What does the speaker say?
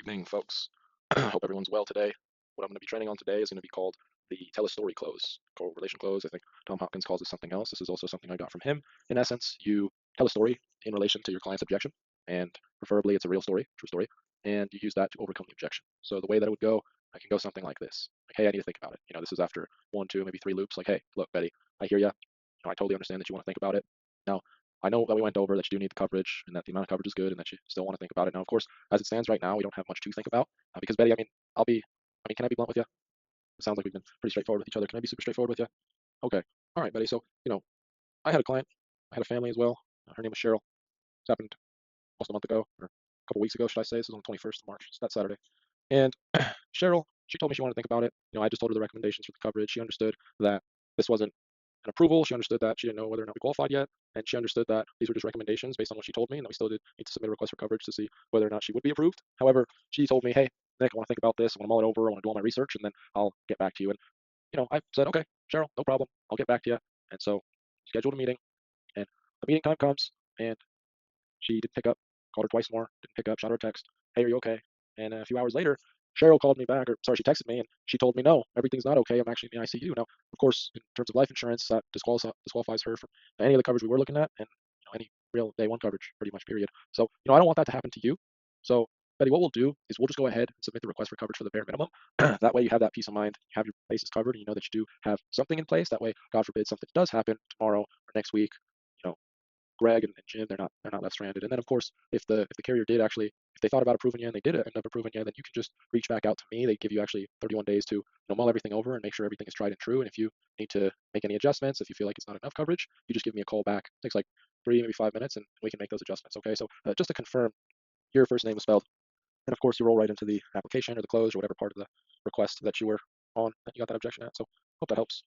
Evening, folks. Hope everyone's well today. What I'm going to be training on today is going to be called the tell a story close, correlation close. I think Tom Hopkins calls it something else. This is also something I got from him. In essence, you tell a story in relation to your client's objection, and preferably it's a real story, true story, and you use that to overcome the objection. So the way that it would go, I can go something like this: like, hey, I need to think about it. This is after one, two, maybe three loops. Like, hey, look, Betty, I hear you. I totally understand that you want to think about it. Now, I know that we went over that you do need the coverage and that the amount of coverage is good and that you still want to think about it. Now, of course, as it stands right now, we don't have much to think about because Betty, can I be blunt with you? It sounds like we've been pretty straightforward with each other. Can I be super straightforward with you? Okay. All right, Betty. So, I had a client, I had a family as well. Her name was Cheryl. This happened almost a month ago, or a couple weeks ago, should I say? This was on the 21st of March. It's that Saturday. And Cheryl, she told me she wanted to think about it. I just told her the recommendations for the coverage. She understood that this wasn't an approval. She understood that she didn't know whether or not we qualified yet, and she understood that these were just recommendations based on what she told me, and that we still did need to submit a request for coverage to see whether or not she would be approved. However, she told me, "Hey, Nick, I want to think about this. I want to mull it over. I want to do all my research, and then I'll get back to you." And I said, "Okay, Cheryl, no problem. I'll get back to you." And so scheduled a meeting, and the meeting time comes, and she didn't pick up. Called her twice more, didn't pick up. Shot her a text, "Hey, are you okay?" And a few hours later, Cheryl called me back, or sorry, she texted me and she told me, "No, everything's not okay. I'm actually in the ICU." Now, of course, in terms of life insurance, that disqualifies her from any of the coverage we were looking at, and any real day one coverage, pretty much, period. So, I don't want that to happen to you. So, Betty, what we'll do is we'll just go ahead and submit the request for coverage for the bare minimum. That way, you have that peace of mind, you have your bases covered, and you know that you do have something in place. That way, God forbid, something does happen tomorrow or next week. You know, Greg and Jim, they're not left stranded. And then of course, if the carrier did actually, if they thought about approving you and they did end up approving you, then you can just reach back out to me. They give you actually 31 days to mull everything over and make sure everything is tried and true. And if you need to make any adjustments, if you feel like it's not enough coverage, you just give me a call back. It takes like 3 maybe 5 minutes, and we can make those adjustments. Okay, so just to confirm, your first name was spelled, and of course you roll right into the application or the close or whatever part of the request that you were on that you got that objection at. So hope that helps.